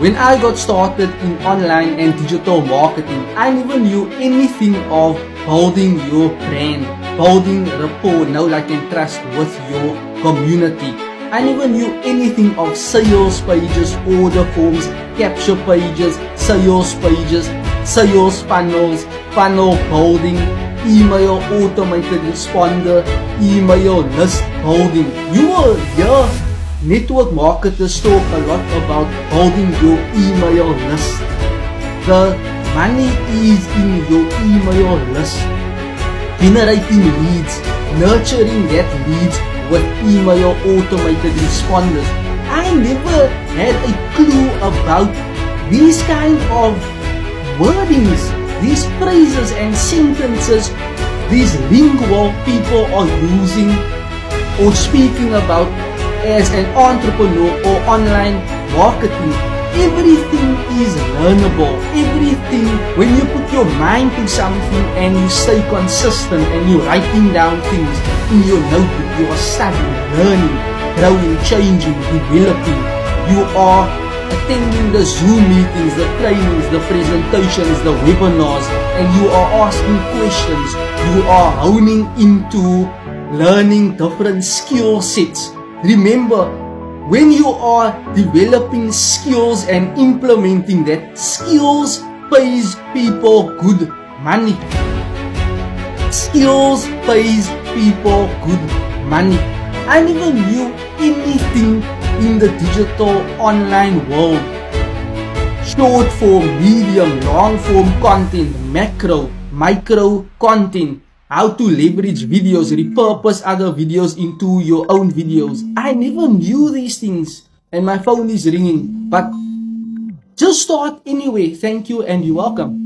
When I got started in online and digital marketing, I never knew anything of building your brand, building rapport, know, like, and trust with your community. I never knew anything of sales pages, order forms, capture pages, sales funnels, funnel building, email automated responder, email list building. You will hear network marketers talk a lot about building your email list. The money is in your email list. Generating leads, nurturing that leads with email automated responders. I never had a clue about these kind of wordings, these phrases and sentences, these lingual people are using or speaking about as an entrepreneur or online marketing. Everything is learnable. Everything, when you put your mind to something and you stay consistent and you're writing down things in your notebook, you are studying, learning, growing, changing, developing. You are attending the Zoom meetings, the trainings, the presentations, the webinars, and you are asking questions. You are honing into learning different skill sets. Remember, when you are developing skills and implementing that, skills pays people good money. Skills pays people good money. I never knew anything in the digital online world. Short form, medium, long form content, macro, micro content. How to leverage videos, repurpose other videos into your own videos. I never knew these things and my phone is ringing. But just start anyway. Thank you and you're welcome.